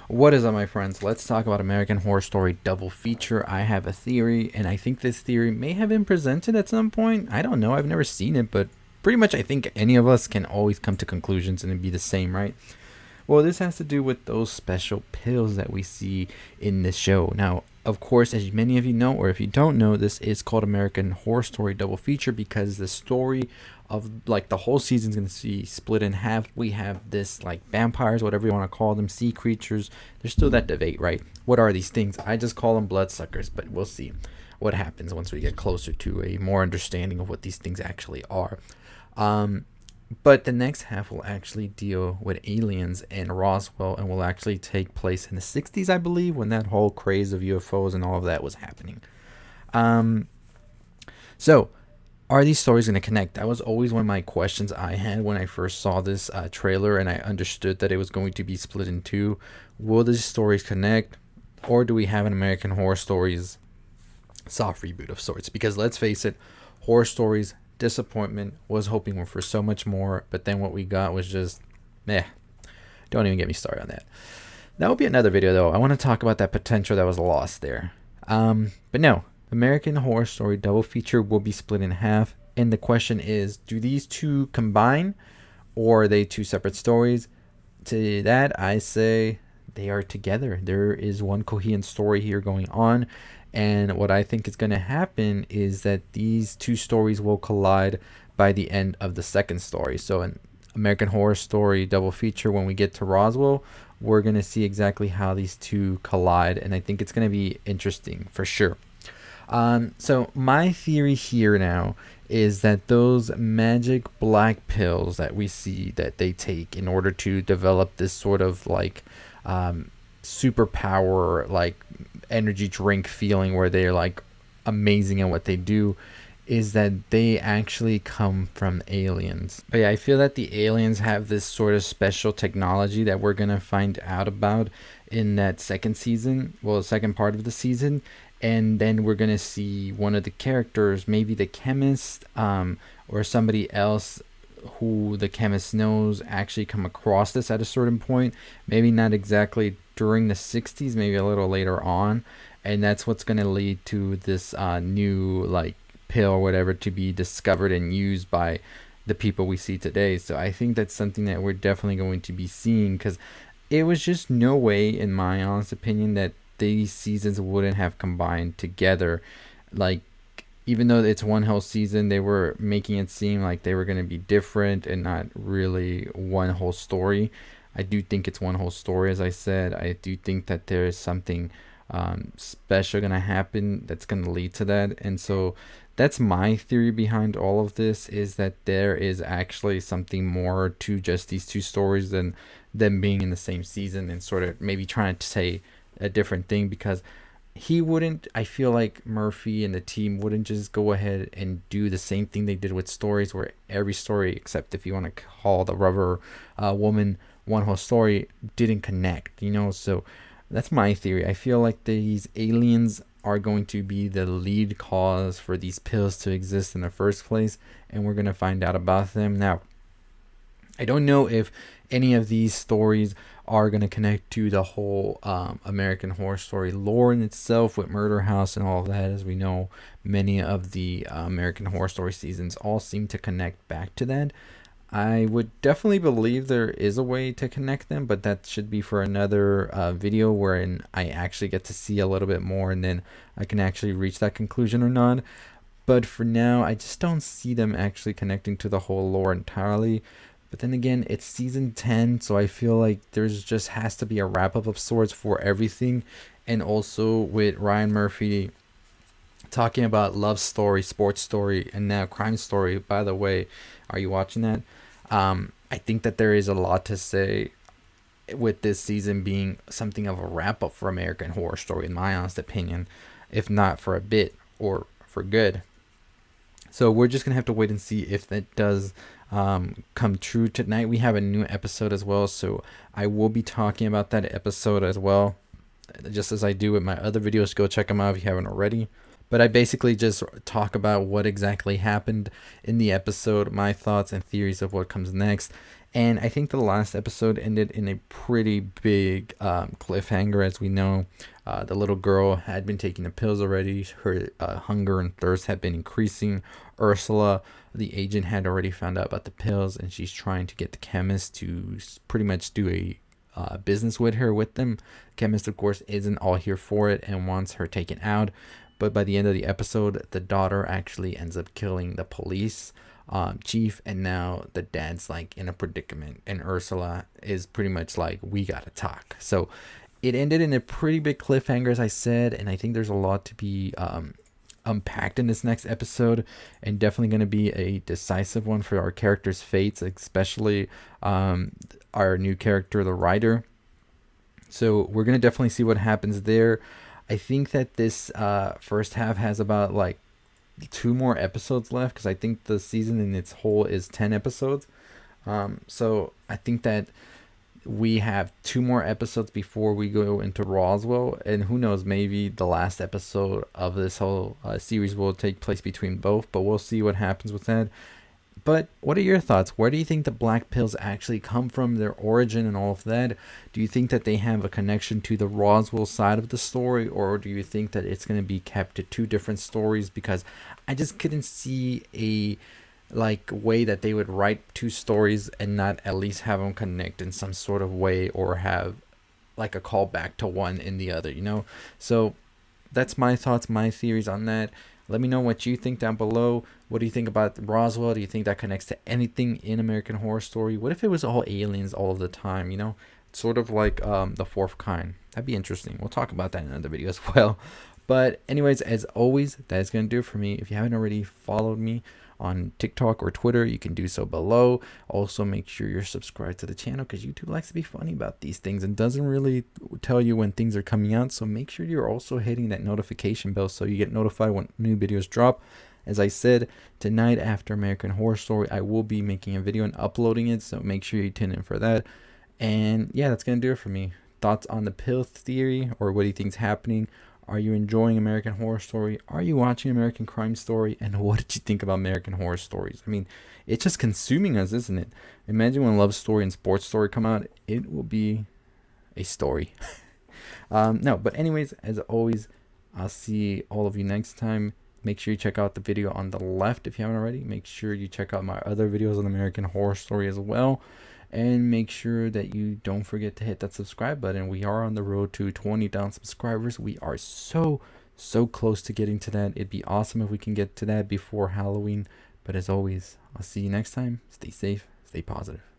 What is up, my friends? Let's talk about American Horror Story double feature. I have a theory, and I think this theory may have been presented at some point. I don't know. I've never seen it, but pretty much I think any of us can always come to conclusions and it'd be the same, right? Well, this has to do with those special pills that we see in this show. Now, of course, as many of you know, or if you don't know, this is called American Horror Story double feature because the story of like the whole season is going to be split in half. We have this like vampires, whatever you want to call them, sea creatures. There's still that debate, right? What are these things? I just call them bloodsuckers, but we'll see what happens once we get closer to a more understanding of what these things actually are. Um, but the next half will actually deal with aliens and Roswell and will actually take place in the 60s, I believe, when that whole craze of UFOs and all of that was happening. Um, so, are these stories going to connect? That was always one of my questions I had when I first saw this trailer and I understood that it was going to be split in two. Will these stories connect? Or do we have an American Horror Stories soft reboot of sorts? Because let's face it, Horror Stories disappointment, was hoping for so much more, but then what we got was just meh. Don't even get me started on that. That will be another video though. I want to talk about that potential that was lost there. But no, American Horror Story double feature will be split in half, and the question is, do these two combine or are they two separate stories? To that I say they are together. There is one coherent story here going on. And what I think is going to happen is that these two stories will collide by the end of the second story. So, an American Horror Story double feature, when we get to Roswell, we're going to see exactly how these two collide. And I think it's going to be interesting for sure. So, my theory here now is that those magic black pills that we see that they take in order to develop this sort of like superpower, like energy drink feeling where they're like amazing at what they do, is that they actually come from aliens. But yeah, I feel that the aliens have this sort of special technology that we're gonna find out about in that second season, well, second part of the season. And then we're gonna see one of the characters, maybe the chemist, or somebody else who the chemist knows, actually come across this at a certain point. Maybe not exactly during the 60s, maybe a little later on. And that's what's going to lead to this new like pill or whatever to be discovered and used by the people we see today. So I think that's something that we're definitely going to be seeing, because it was just no way, in my honest opinion, that these seasons wouldn't have combined together. Like, even though it's one whole season, they were making it seem like they were going to be different and not really one whole story. I do think it's one whole story, as I said. I do think that there is something special going to happen that's going to lead to that. And so that's my theory behind all of this, is that there is actually something more to just these two stories than them being in the same season and sort of maybe trying to say a different thing, because he wouldn't, I feel like Murphy and the team wouldn't just go ahead and do the same thing they did with stories, where every story, except if you want to call the rubber woman one whole story, didn't connect, so that's my theory. I feel like these aliens are going to be the lead cause for these pills to exist in the first place, and we're going to find out about them. Now, I don't know if any of these stories are going to connect to the whole American Horror Story lore in itself with Murder House and all of that. As we know, many of the American Horror Story seasons all seem to connect back to that. I would definitely believe there is a way to connect them, but that should be for another video wherein I actually get to see a little bit more, and then I can actually reach that conclusion or not. But for now, I just don't see them actually connecting to the whole lore entirely. But then again, it's season 10, so I feel like there's just has to be a wrap-up of sorts for everything. And also with Ryan Murphy talking about love story, sports story, and now crime story. By the way, are you watching that? I think that there is a lot to say with this season being something of a wrap-up for American Horror Story, in my honest opinion, if not for a bit or for good. So we're just going to have to wait and see if that does come true. Tonight we have a new episode as well, so I will be talking about that episode as well, just as I do with my other videos. Go check them out if you haven't already. But I basically just talk about what exactly happened in the episode, my thoughts and theories of what comes next. And I think the last episode ended in a pretty big cliffhanger. As we know, the little girl had been taking the pills already. Her hunger and thirst had been increasing. Ursula, the agent, had already found out about the pills, and she's trying to get the chemist to pretty much do a business with her with them. Chemist, of course, isn't all here for it and wants her taken out. But by the end of the episode, the daughter actually ends up killing the police chief, and now the dad's like in a predicament, and Ursula is pretty much like, we gotta talk. So it ended in a pretty big cliffhanger, as I said, and I think there's a lot to be unpacked in this next episode, and definitely going to be a decisive one for our characters' fates, especially our new character, the writer. So we're going to definitely see what happens there. I think that this first half has about like 2 more episodes left, because I think the season in its whole is 10 episodes. So I think that we have 2 more episodes before we go into Roswell, and who knows, maybe the last episode of this whole series will take place between both, but we'll see what happens with that. But what are your thoughts? Where do you think the black pills actually come from, their origin and all of that? Do you think that they have a connection to the Roswell side of the story, or do you think that it's going to be kept to 2 different stories? Because I just couldn't see a way that they would write 2 stories and not at least have them connect in some sort of way, or have like a callback to one in the other, So that's my thoughts, my theories on that. Let me know what you think down below. What do you think about Roswell? Do you think that connects to anything in American Horror Story? What if it was all aliens all of the time, Sort of like The Fourth Kind. That'd be interesting. We'll talk about that in another video as well. But anyways, as always, that is going to do it for me. If you haven't already followed me on TikTok or Twitter, you can do so below. Also, make sure you're subscribed to the channel, because YouTube likes to be funny about these things and doesn't really tell you when things are coming out. So make sure you're also hitting that notification bell so you get notified when new videos drop. As I said, tonight after American Horror Story, I will be making a video and uploading it, so make sure you tune in for that. And yeah, that's going to do it for me. Thoughts on the pill theory, or what do you think's happening? Are you enjoying American Horror Story? Are you watching American Crime Story? And what did you think about American Horror Stories? I mean, it's just consuming us, isn't it? Imagine when Love Story and Sports Story come out. It will be a story. No, but anyways, as always, I'll see all of you next time. Make sure you check out the video on the left if you haven't already. Make sure you check out my other videos on American Horror Story as well. And make sure that you don't forget to hit that subscribe button. We are on the road to 20,000 subscribers. We are so close to getting to that. It'd be awesome if we can get to that before Halloween. But as always, I'll see you next time. Stay safe, stay positive.